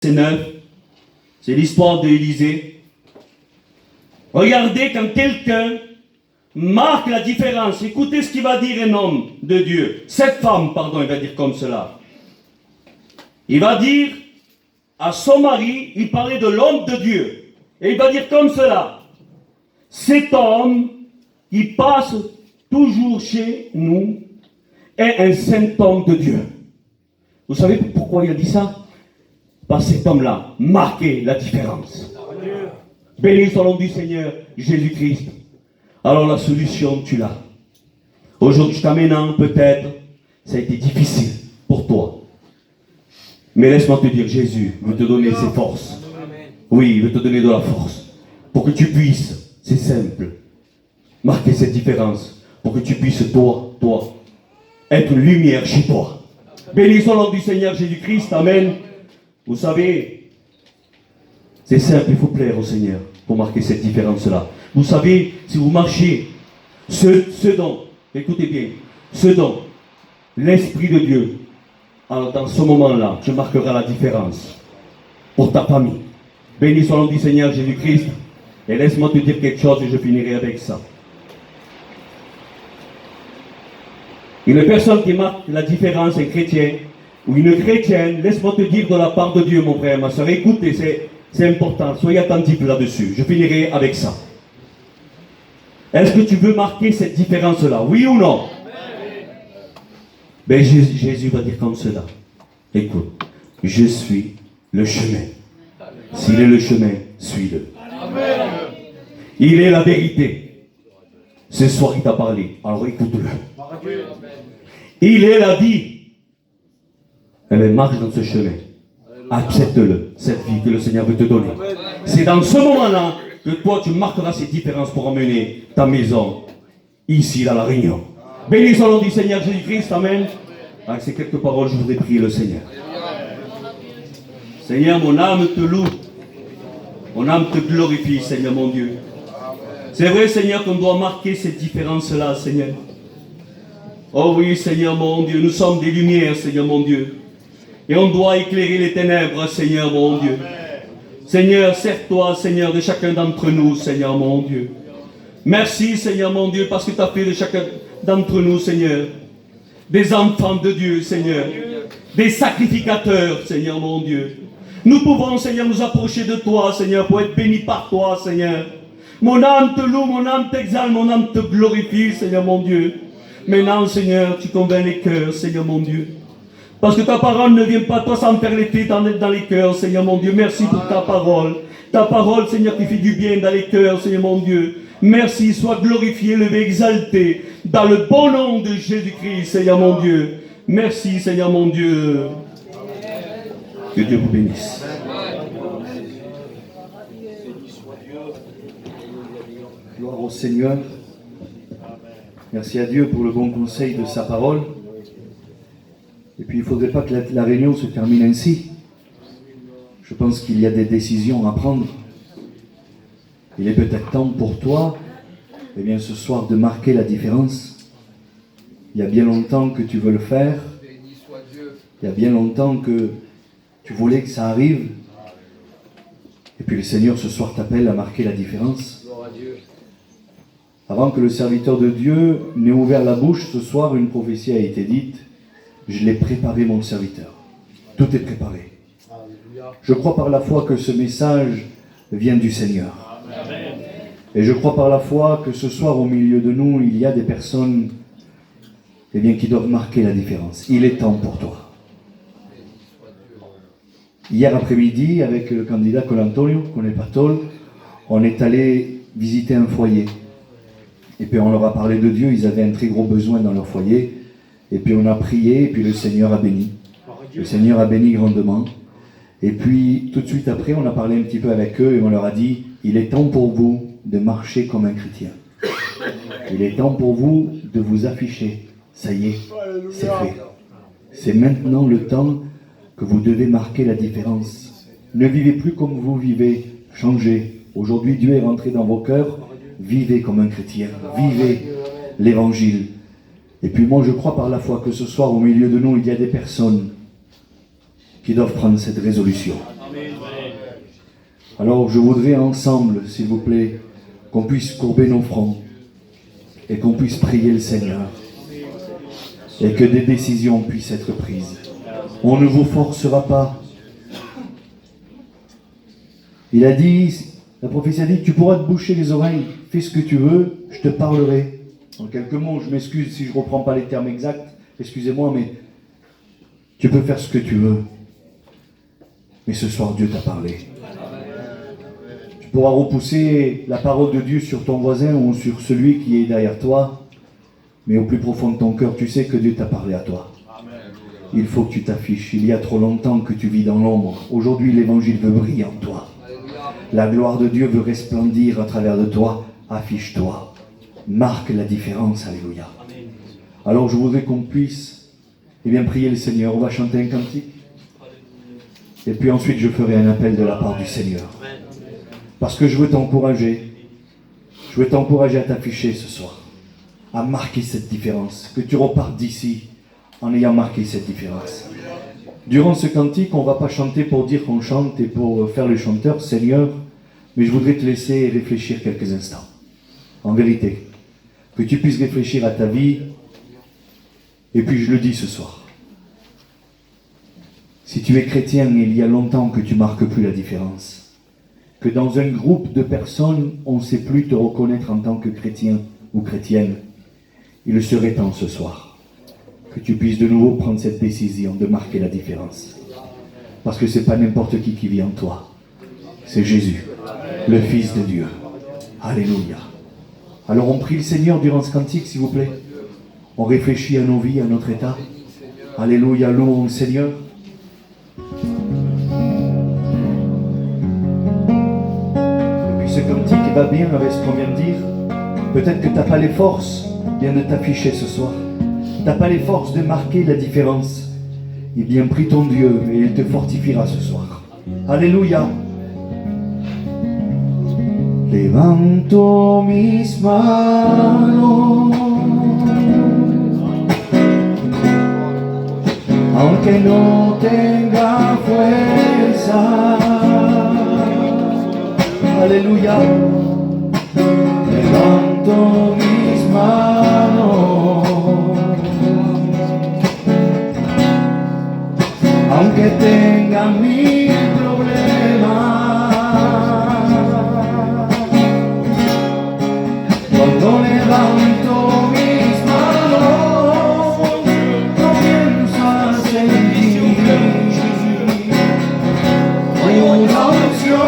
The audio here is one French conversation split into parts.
C'est neuf. C'est l'histoire d'Élisée. Regardez quand quelqu'un marque la différence. Écoutez ce qu'il va dire un homme de Dieu. Cette femme, pardon, il va dire comme cela. Il va dire à son mari, il parlait de l'homme de Dieu. Et il va dire comme cela. Cet homme qui passe toujours chez nous est un saint homme de Dieu. Vous savez pourquoi il a dit ça? Parce que cet homme-là marquait la différence. Béni soit le nom du Seigneur Jésus-Christ. Alors la solution, tu l'as. Aujourd'hui, jusqu'à maintenant, peut-être, ça a été difficile pour toi. Mais laisse-moi te dire, Jésus veut te donner ses forces. Oui, il veut te donner de la force. Pour que tu puisses, c'est simple, marquer cette différence. Pour que tu puisses, toi, être une lumière chez toi. Béni soit le nom du Seigneur Jésus-Christ. Amen. Vous savez, c'est simple, il faut plaire au Seigneur pour marquer cette différence-là. Vous savez, si vous marchez, ce dont, écoutez bien, ce dont l'Esprit de Dieu, alors dans ce moment-là, tu marqueras la différence pour ta famille. Béni soit le nom du Seigneur Jésus-Christ. Et laisse-moi te dire quelque chose et je finirai avec ça. Une personne qui marque la différence, un chrétien, ou une chrétienne, laisse-moi te dire de la part de Dieu, mon frère, ma soeur. Écoutez, c'est important. Soyez attentifs là-dessus. Je finirai avec ça. Est-ce que tu veux marquer cette différence-là? Oui ou non? Ben, Jésus va dire comme cela. Écoute, je suis le chemin. S'il est le chemin, suis-le. Il est la vérité. Ce soir, il t'a parlé. Alors écoute-le. Il est la vie. Eh bien, marche dans ce chemin. Accepte-le, cette vie que le Seigneur veut te donner. C'est dans ce moment-là que toi, tu marqueras ces différences pour emmener ta maison ici, dans la Réunion. Béni soit le nom du Seigneur Jésus-Christ. Amen. Avec ces quelques paroles, je voudrais prier le Seigneur. Seigneur, mon âme te loue. Mon âme te glorifie, Seigneur, mon Dieu. C'est vrai, Seigneur, qu'on doit marquer cette différence-là, Seigneur. Oh oui, Seigneur, mon Dieu, nous sommes des lumières, Seigneur, mon Dieu. Et on doit éclairer les ténèbres, Seigneur, mon Dieu. Seigneur, sers-toi, Seigneur, de chacun d'entre nous, Seigneur, mon Dieu. Merci, Seigneur, mon Dieu, parce que tu as fait de chacun d'entre nous, Seigneur, des enfants de Dieu, Seigneur. Des sacrificateurs, Seigneur, mon Dieu. Nous pouvons, Seigneur, nous approcher de toi, Seigneur, pour être bénis par toi, Seigneur. Mon âme te loue, mon âme t'exalte, mon âme te glorifie, Seigneur, mon Dieu. Maintenant, Seigneur, tu convaincs les cœurs, Seigneur, mon Dieu. Parce que ta parole ne vient pas, toi, sans faire l'effet dans les cœurs, Seigneur, mon Dieu. Merci pour ta parole. Ta parole, Seigneur, qui fait du bien dans les cœurs, Seigneur, mon Dieu. Merci, sois glorifié, levé, exalté, dans le bon nom de Jésus-Christ, Seigneur, mon Dieu. Merci, Seigneur, mon Dieu. Que Dieu vous bénisse. Gloire au Seigneur. Merci à Dieu pour le bon conseil de sa parole. Et puis il ne faudrait pas que la réunion se termine ainsi. Je pense qu'il y a des décisions à prendre. Il est peut-être temps pour toi, eh bien, ce soir, de marquer la différence. Il y a bien longtemps que tu veux le faire. Il y a bien longtemps que tu voulais que ça arrive. Et puis le Seigneur ce soir t'appelle à marquer la différence. Avant que le serviteur de Dieu n'ait ouvert la bouche, ce soir, une prophétie a été dite. Je l'ai préparé, mon serviteur. Tout est préparé. Je crois par la foi que ce message vient du Seigneur. Et je crois par la foi que ce soir, au milieu de nous, il y a des personnes qui doivent marquer la différence. Il est temps pour toi. Hier après-midi, avec le candidat Colantonio, Conepatol, on est allé visiter un foyer. Et puis on leur a parlé de Dieu, ils avaient un très gros besoin dans leur foyer. Et puis on a prié, et puis le Seigneur a béni. Le Seigneur a béni grandement. Et puis tout de suite après, on a parlé un petit peu avec eux et on leur a dit, il est temps pour vous de marcher comme un chrétien. Il est temps pour vous de vous afficher. Ça y est, c'est fait. C'est maintenant le temps que vous devez marquer la différence. Ne vivez plus comme vous vivez, changez. Aujourd'hui, Dieu est rentré dans vos cœurs. Vivez comme un chrétien, vivez l'évangile. Et puis moi, je crois par la foi que ce soir, au milieu de nous, il y a des personnes qui doivent prendre cette résolution. Alors je voudrais ensemble, s'il vous plaît, qu'on puisse courber nos fronts et qu'on puisse prier le Seigneur et que des décisions puissent être prises. On ne vous forcera pas. Il a dit, la prophétie a dit, tu pourras te boucher les oreilles, fais ce que tu veux, je te parlerai. En quelques mots, je m'excuse si je ne reprends pas les termes exacts, excusez-moi, mais tu peux faire ce que tu veux. Mais ce soir, Dieu t'a parlé. Tu pourras repousser la parole de Dieu sur ton voisin ou sur celui qui est derrière toi, mais au plus profond de ton cœur, tu sais que Dieu t'a parlé à toi. Il faut que tu t'affiches. Il y a trop longtemps que tu vis dans l'ombre. Aujourd'hui, l'évangile veut briller en toi. La gloire de Dieu veut resplendir à travers de toi. Affiche-toi. Marque la différence. Alléluia. Alors, je voudrais qu'on puisse prier le Seigneur. On va chanter un cantique. Et puis ensuite, je ferai un appel de la part du Seigneur. Parce que je veux t'encourager. Je veux t'encourager à t'afficher ce soir. À marquer cette différence. Que tu repartes d'ici en ayant marqué cette différence. Durant ce cantique, on ne va pas chanter pour dire qu'on chante et pour faire le chanteur, Seigneur, mais je voudrais te laisser réfléchir quelques instants. En vérité, que tu puisses réfléchir à ta vie, et puis je le dis ce soir. Si tu es chrétien et il y a longtemps que tu ne marques plus la différence, que dans un groupe de personnes, on ne sait plus te reconnaître en tant que chrétien ou chrétienne, il serait temps ce soir que tu puisses de nouveau prendre cette décision de marquer la différence. Parce que ce n'est pas n'importe qui vit en toi. C'est Jésus, le Fils de Dieu. Alléluia. Alors on prie le Seigneur durant ce cantique, s'il vous plaît. On réfléchit à nos vies, à notre état. Alléluia, louons le Seigneur. Et puis ce cantique va bien avec ce qu'on vient de dire. Peut-être que tu n'as pas les forces bien de t'afficher ce soir. Tu n'as pas les forces de marquer la différence. Eh bien, prie ton Dieu et il te fortifiera ce soir. Alléluia. Levanto mis manos, aunque no tenga fuerza. Alléluia. Levanto mis manos, aunque tenga mil problemas. Cuando levanto mis manos, comienzo a sentir una unción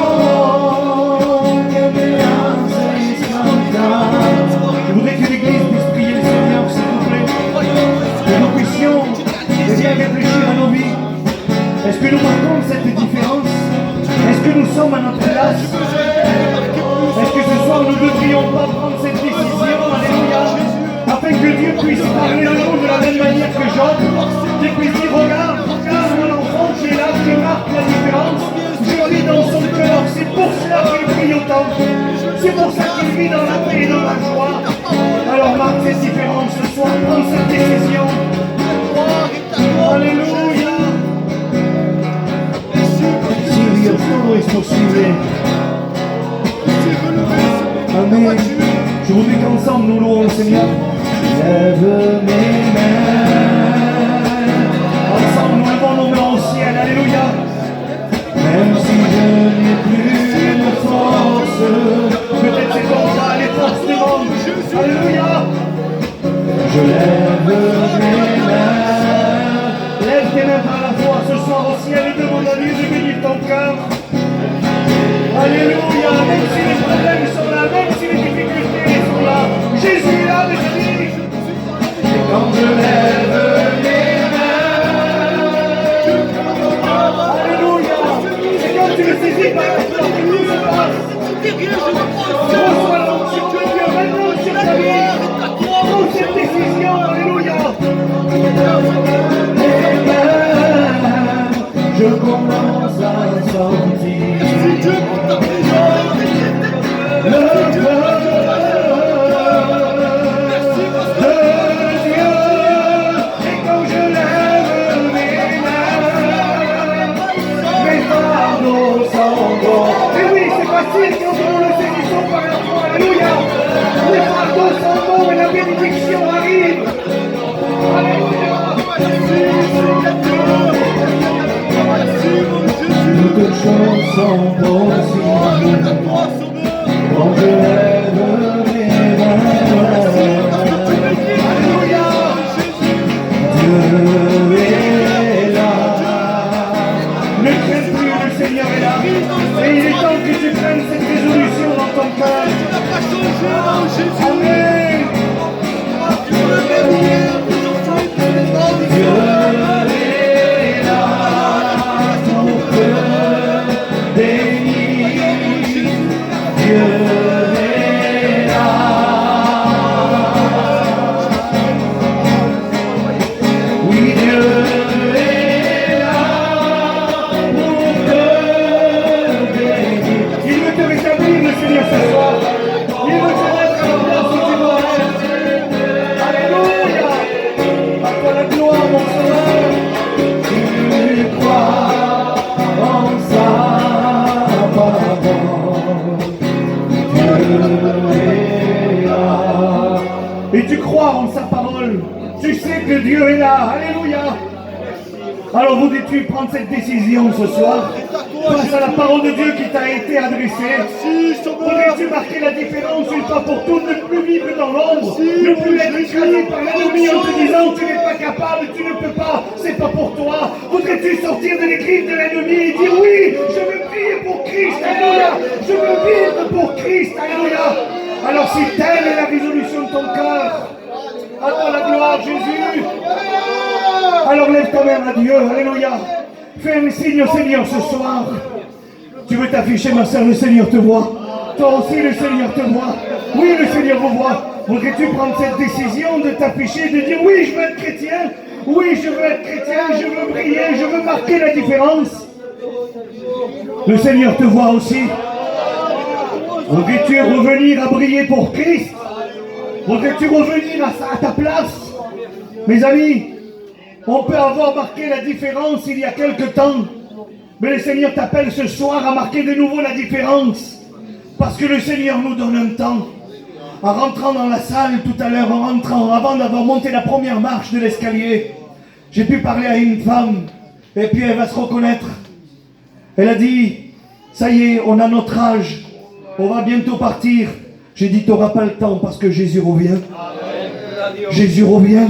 que me hace cantar. Je voudrais que l'Église puisse prier le Seigneur, s'il vous plaît, que nous puissions bien réfléchir à nos vies. Est-ce que nous marquons cette différence? Est-ce que nous sommes à notre place? Est-ce que ce soir nous ne devrions pas prendre cette décision, alléluia, afin que Dieu puisse parler de nous de la même manière que Job, qu'il puisse dire, regarde, mon enfant qui est là, qui marque la différence, je vis dans son cœur, c'est pour cela qu'il prie autant, c'est pour ça qu'il vit dans la paix et dans la joie. Alors marque cette différence ce soir, prends cette décision. Alléluia. Todo es posible. Amen. Je voudrais qu'ensemble nous louons le Seigneur. Lève mes mains. Ensemble nous levons nos mains au ciel. Alléluia. Même si je n'ai plus de force, peut-être c'est comme ça les forces du monde. Alléluia. Je lève mes mains. Lève tes mains par la foi ce soir au ciel et demande à Dieu de bénir ton cœur. Alléluia, même si les problèmes sont là, même si les difficultés sont là, Jésus est là, mes amis. Et quand je lève les mains, alléluia, et quand tu le saisis par la foi, tu le passes. Reçois l'onction de Dieu maintenant sur ta vie. Prends cette décision, alléluia. Je commence à sentir le feu de Dieu. Et quand je lève mes mains, mes fardeaux s'envolent. Et oui, choses sont possibles. Quand je lève mes mains, Dieu est là. Ne crains plus, le Seigneur est là. Et il est temps que tu prennes cette résolution dans ton cœur. Amen. Dieu est là pour te bénir. Dieu est là. Oui, Dieu est là pour te bénir. Il veut te rétablir, le Seigneur, ce soir. Il veut te mettre à la place où tu dois être. Alléluia. À toi la gloire, mon Sauveur. Tu crois en sa parole. Dieu est là. Et tu crois en sa parole. Tu sais que Dieu est là. Alléluia. Alors voudrais-tu prendre cette décision ce soir face à la parole de Dieu qui t'a été adressée? Voudrais-tu marquer la différence une fois pour toutes, ne plus vivre dans l'ombre, ne plus être écrasé par l'ennemi en te disant tu n'es pas capable, tu ne peux pas, c'est pas pour toi? Voudrais-tu sortir de l'église de l'ennemi et dire oui, je veux vivre pour Christ, alléluia, je veux vivre pour Christ, alléluia? Alors si telle est la résolution de ton cœur, à toi la gloire, Jésus. Alors lève ta main à Dieu, alléluia. Fais un signe au Seigneur ce soir. Tu veux t'afficher, ma soeur, le Seigneur te voit. Toi aussi, le Seigneur te voit. Oui, le Seigneur vous voit. Voudrais-tu prendre cette décision de t'afficher, de dire oui, je veux être chrétien. Oui, je veux être chrétien, je veux briller, je veux marquer la différence. Le Seigneur te voit aussi. Voudrais-tu revenir à briller pour Christ? Voudrais-tu revenir à ta place? Mes amis, on peut avoir marqué la différence il y a quelque temps, mais le Seigneur t'appelle ce soir à marquer de nouveau la différence, parce que le Seigneur nous donne un temps. En rentrant dans la salle tout à l'heure, avant d'avoir monté la première marche de l'escalier, j'ai pu parler à une femme, et puis elle va se reconnaître. Elle a dit, ça y est, on a notre âge, on va bientôt partir. J'ai dit, tu n'auras pas le temps parce que Jésus revient. Jésus revient.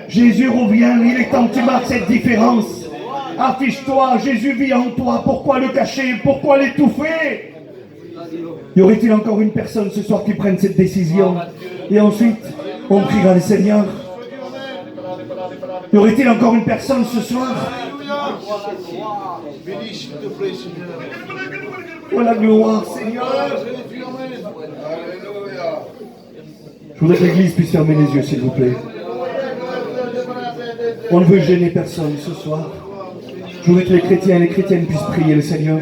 Jésus revient, il est temps que tu marques cette différence. Affiche-toi, Jésus vit en toi, pourquoi le cacher, pourquoi l'étouffer? Y aurait-il encore une personne ce soir qui prenne cette décision? Et ensuite, on priera le Seigneur. Y aurait-il encore une personne ce soir? Oh la gloire, Seigneur. Je voudrais que l'Église puisse fermer les yeux, s'il vous plaît. On ne veut gêner personne ce soir. Je voudrais que les chrétiens et les chrétiennes puissent prier le Seigneur.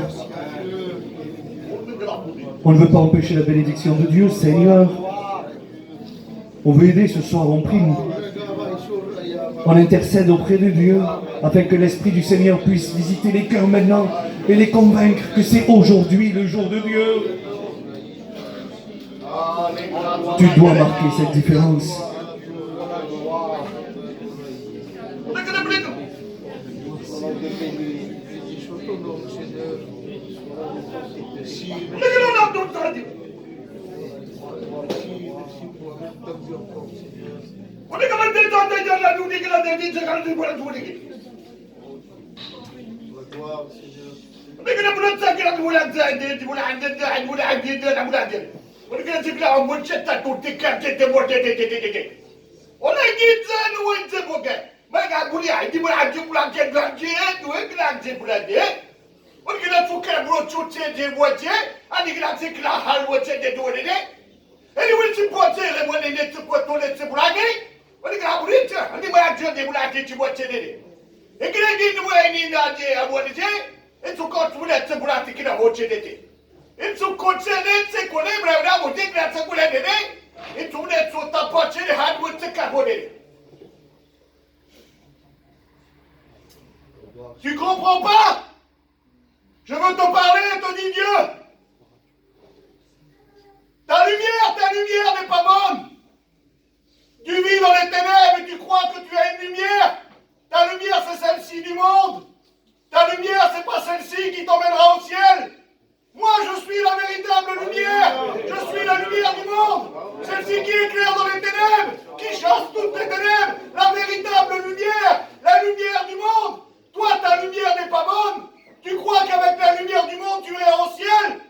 On ne veut pas empêcher la bénédiction de Dieu, Seigneur. On veut aider ce soir, on prie. On intercède auprès de Dieu afin que l'Esprit du Seigneur puisse visiter les cœurs maintenant et les convaincre que c'est aujourd'hui le jour de Dieu. Tu dois marquer cette différence. Tu comprends pas? Je veux te parler, te dit Dieu. Ta lumière n'est pas bonne. Tu vis dans les ténèbres et tu crois que tu as une lumière. Ta lumière, c'est celle-ci du monde. Ta lumière, c'est pas celle-ci. celle-ci qui t'emmènera au ciel. Moi, je suis la véritable lumière. Je suis la lumière du monde. Celle-ci qui éclaire dans les ténèbres, qui chasse toutes les ténèbres. La véritable lumière, la lumière du monde. Toi, ta lumière n'est pas bonne. Tu crois qu'avec la lumière du monde, tu iras au ciel.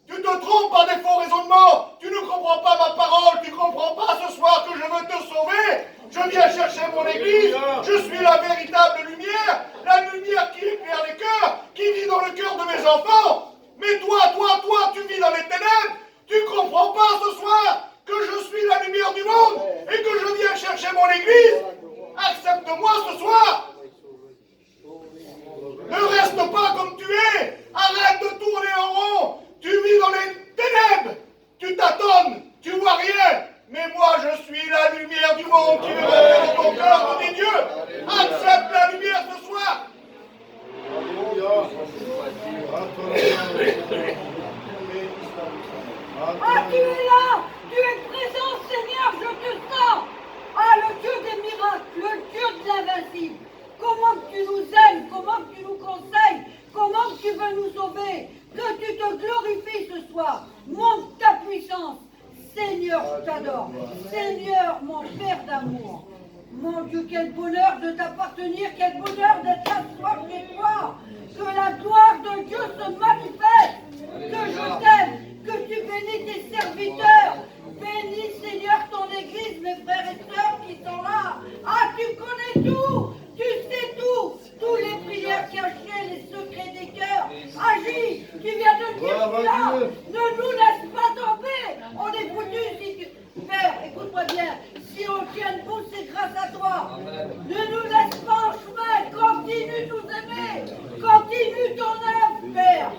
Tu te trompes par des faux raisonnements. Tu ne comprends pas ma parole. Tu ne comprends pas ce soir que je veux te sauver. Je viens chercher mon église. Je suis la véritable lumière. La lumière qui éclaire les cœurs, qui vit dans le cœur de mes enfants. Mais toi, tu vis dans les ténèbres. Tu ne comprends pas ce soir que je suis la lumière du monde et que je viens chercher mon église. Accepte-moi ce soir. Ne reste pas comme tu es. Arrête de tourner en rond. Tu vis dans les ténèbres. Tu tâtonnes. Tu vois rien. Mais moi, je suis la lumière du monde qui veut rentrer dans ton cœur, mon Dieu. Accepte la lumière ce soir. Ah, tu es là! Tu es présent, Seigneur, je te sens! Ah, le Dieu des miracles, le Dieu de l'invincible! Comment tu nous aimes, comment tu nous conseilles, comment tu veux nous sauver! Que tu te glorifies ce soir! Montre ta puissance! Seigneur, je t'adore! Seigneur, mon Père d'amour! Mon Dieu, quel bonheur de t'appartenir, quel bonheur d'être à soi chez toi! Que la gloire de Dieu se manifeste! Que je t'aime! Que tu bénis tes serviteurs. Bénis, Seigneur, ton église, mes frères et sœurs qui sont là. Ah, tu connais tout. Tu sais tout. Tous les prières cachées, les secrets des cœurs. Agis. Tu viens de dire cela. Ne nous laisse pas tomber. On est foutus si tu... Père, écoute-moi bien. Si on tient debout, c'est grâce à toi. Ne nous laisse pas en chemin. Continue de nous aimer. Continue ton œuvre, Père.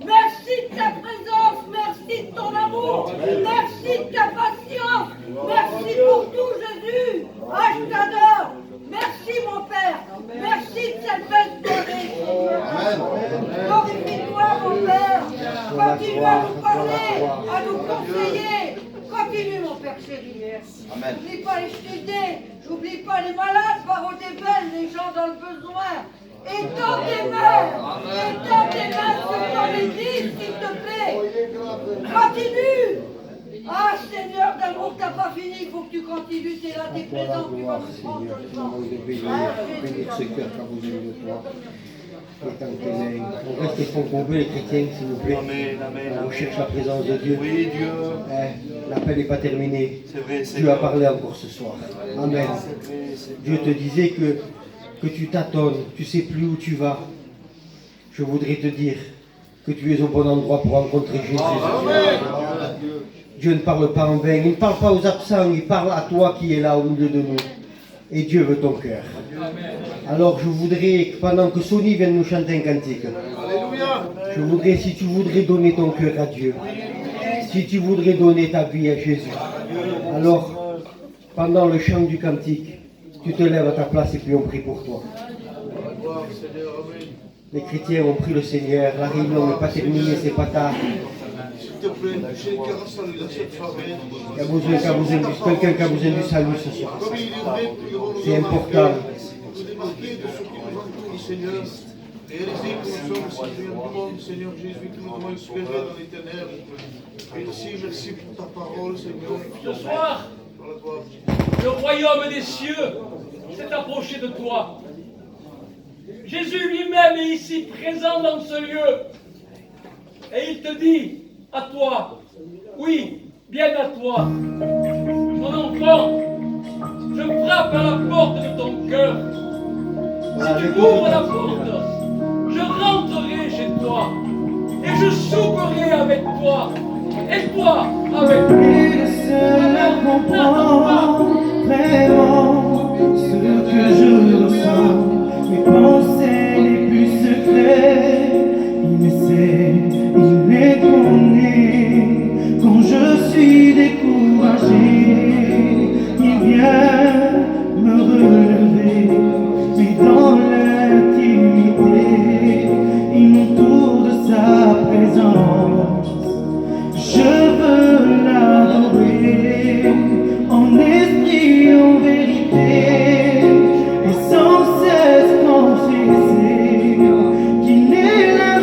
Merci de ta présence, merci de ton amour, merci de ta patience, merci pour tout, Jésus. Ah, je t'adore. Merci, mon Père. Merci de cette belle soirée. Glorifie-toi, mon Père. Continue à nous parler, à nous conseiller. Continue, mon Père chéri. N'oublie pas les chutés, j'oublie pas les malades, paroles des belles, les gens dans le besoin. Étends tes mains sur ton église, s'il te plaît. Continue. Ah, Seigneur, d'amour, t'as pas fini, il faut que tu continues, t'es là, t'es présent, tu vas nous prendre, je le sens. Bénir ce cœur quand vous avez de toi. On reste concombés, les chrétiens, s'il vous plaît. On cherche la présence de Dieu. Oui, Dieu. L'appel n'est pas terminé. C'est vrai, Dieu a parlé encore ce soir. Amen. Dieu te disait que tu tâtonnes, tu ne sais plus où tu vas. Je voudrais te dire que tu es au bon endroit pour rencontrer Jésus. Dieu ne parle pas en vain, il ne parle pas aux absents, il parle à toi qui es là au milieu de nous. Et Dieu veut ton cœur. Alors je voudrais, pendant que Sony vient de nous chanter un cantique, je voudrais, si tu voudrais donner ton cœur à Dieu, si tu voudrais donner ta vie à Jésus, alors pendant le chant du cantique, tu te lèves à ta place et puis on prie pour toi. Les chrétiens ont pris le Seigneur, la réunion n'est pas terminée, c'est pas tard. Il y a besoin quelqu'un qui a besoin du salut ce soir. C'est important. Réalisez que nous sommes citoyens du monde, Seigneur Jésus, que nous devons espérer dans les ténèbres. Merci pour ta parole, Seigneur. Ce soir, le royaume des cieux s'est approché de toi. Jésus lui-même est ici présent dans ce lieu. Et il te dit à toi, oui, bien à toi, mon enfant, je frappe à la porte de ton cœur. Si tu ouvres la porte, je rentrerai chez toi et je souperai avec toi et toi avec moi. Et le seul comprend vraiment ce que je ressens, mes pensées les plus secrètes. Il me sait, il me connaît. Quand je suis découragé, il vient me relever. Mais dans l'intimité, il m'entoure de sa présence. Je veux l'adorer en esprit, en vérité, et sans cesse confesser qu'il est là.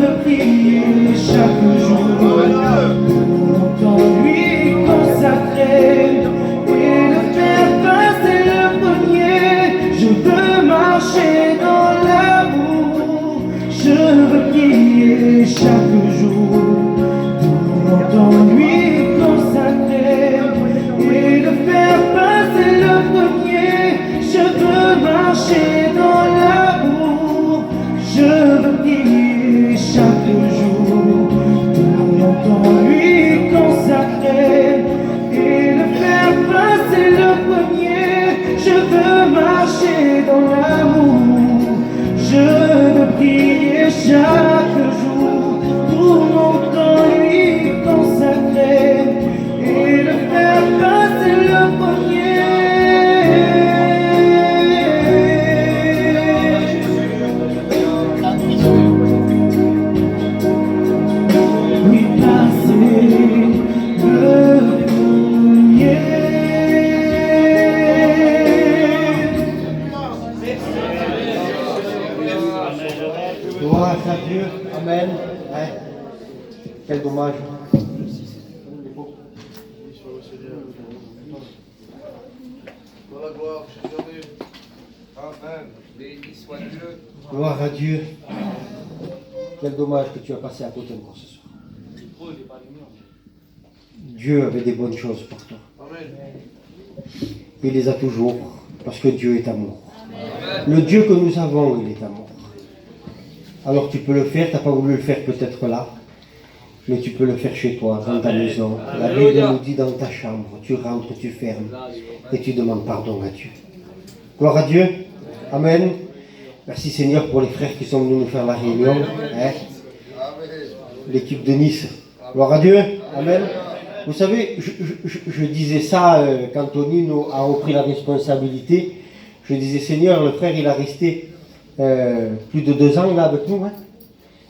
veux prier chaque jour pour ton lui consacrer et le faire passer le premier. Je veux marcher dans l'amour, je veux prier chaque jour pour ton lui consacrer et le faire passer le premier. Je veux marcher dans l'amour, je veux prier chaque jour pour ton lui consacrer et le faire passer le premier. Je veux marcher dans l'amour, je veux prier chaque jour pour mon temps lui consacrer et le faire passer le premier. Lui passer le premier. Gloire à Dieu, Amen. Ouais. Quel dommage. Soit le Seigneur. Dans la gloire, Jésus. Amen. Béni soit Dieu. Gloire à Dieu. Quel dommage que tu as passé à côté de moi ce soir. Dieu avait des bonnes choses pour toi. Amen. Il les a toujours, parce que Dieu est amour. Le Dieu que nous avons, il est amour. Alors tu peux le faire, tu n'as pas voulu le faire peut-être là, mais tu peux le faire chez toi, dans ta maison. La Bible nous dit dans ta chambre, tu rentres, tu fermes, et tu demandes pardon à Dieu. Gloire à Dieu. Amen. Merci Seigneur pour les frères qui sont venus nous faire la réunion. Hein? L'équipe de Nice. Gloire à Dieu. Amen. Vous savez, je disais ça quand Tonino a repris la responsabilité. Je disais, Seigneur, le frère, il a resté plus de 2 ans là avec nous. Hein.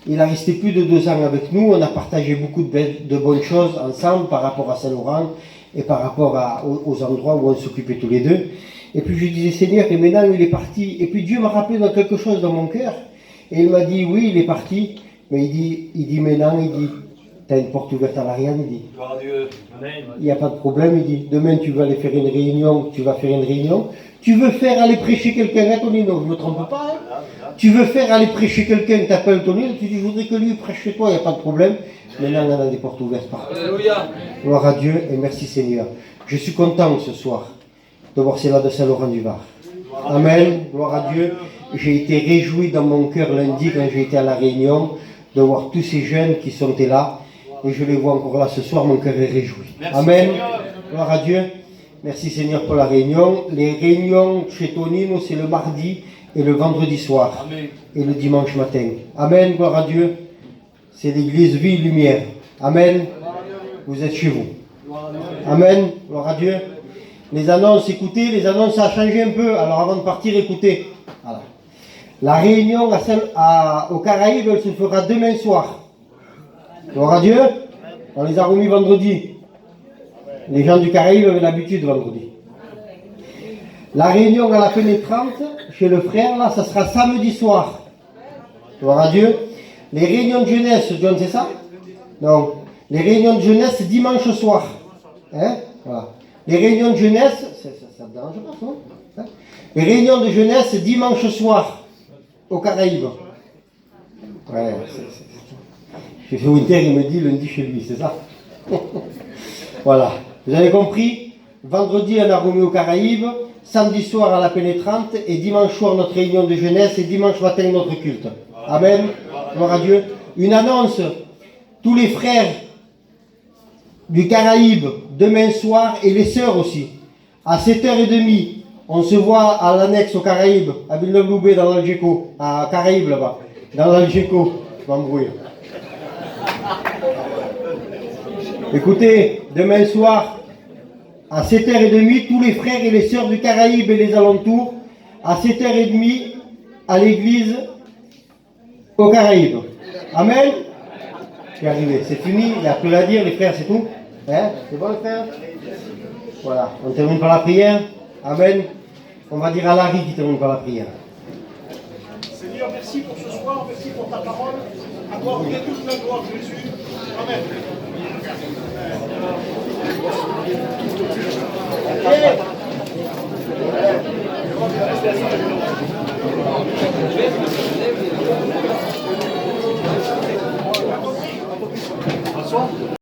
Il a resté plus de 2 ans avec nous. On a partagé beaucoup de bonnes choses ensemble par rapport à Saint-Laurent et par rapport aux endroits où on s'occupait tous les deux. Et puis je disais, Seigneur, et maintenant il est parti. Et puis Dieu m'a rappelé dans quelque chose dans mon cœur. Et il m'a dit, oui, il est parti. Mais il dit maintenant, il dit, t'as une porte ouverte à l'Ariane, il dit. Gloire à Dieu. Il n'y a pas de problème, il dit, demain tu vas aller faire une réunion, tu vas faire une réunion. Tu veux faire aller prêcher quelqu'un à Tonino, je ne me trompe pas. Hein? Tu veux faire aller prêcher quelqu'un, t'appelles Tonino, tu dis, je voudrais que lui prêche chez toi, il n'y a pas de problème. Maintenant, on a des portes ouvertes partout. Alléluia. Gloire à Dieu et merci Seigneur. Je suis content ce soir de voir cela de Saint-Laurent-du-Var. Amen, gloire à Dieu. J'ai été réjoui dans mon cœur lundi quand j'ai été à la réunion de voir tous ces jeunes qui sont là. Et je les vois encore là ce soir, mon cœur est réjoui. Amen, gloire à Dieu. Merci Seigneur pour la réunion. Les réunions chez Tonino, c'est le mardi et le vendredi soir. Amen. Et le dimanche matin. Amen, gloire à Dieu. C'est l'église Vie et Lumière. Amen. Vous êtes chez vous. Amen, gloire à Dieu. Les annonces, écoutez, les annonces, ça a changé un peu. Alors avant de partir, écoutez. Voilà. La réunion aux Caraïbes, elle se fera demain soir. Gloire à Dieu. On les a remis vendredi. Les gens du Caraïbe avaient l'habitude vendredi. La réunion à la pénétrante, chez le frère, là, ça sera samedi soir. Gloire à Dieu. Les réunions de jeunesse, John, c'est ça? Non. Les réunions de jeunesse, dimanche soir. Hein? Voilà. Les réunions de jeunesse, ça ne dérange pas, non? Hein? Les réunions de jeunesse, dimanche soir, aux Caraïbes. Ouais, Chez Winter, il me dit lundi chez lui, c'est ça? Voilà. Vous avez compris? Vendredi, on a remis aux Caraïbes, samedi soir à la pénétrante, et dimanche soir, notre réunion de jeunesse, et dimanche matin, notre culte. Amen. Gloire à Dieu. Une annonce. Tous les frères du Caraïbe, demain soir, et les sœurs aussi. À 7h30, on se voit à l'annexe aux Caraïbes, à Villeneuve-Loubet, dans l'Algeco. À Caraïbes, là-bas. Dans l'Algeco. Je m'embrouille. Écoutez, demain soir, à 7h30, tous les frères et les sœurs du Caraïbe et les alentours, à 7h30, à l'église aux Caraïbes. Amen. C'est arrivé, c'est fini, il n'y a plus à dire, les frères, c'est tout. Hein? C'est bon, les frères? Voilà, on termine par la prière. Amen. On va dire à Larry qui termine par la prière. Seigneur, merci pour ce soir, merci pour ta parole. Accordez toute la gloire, Jésus. Amen.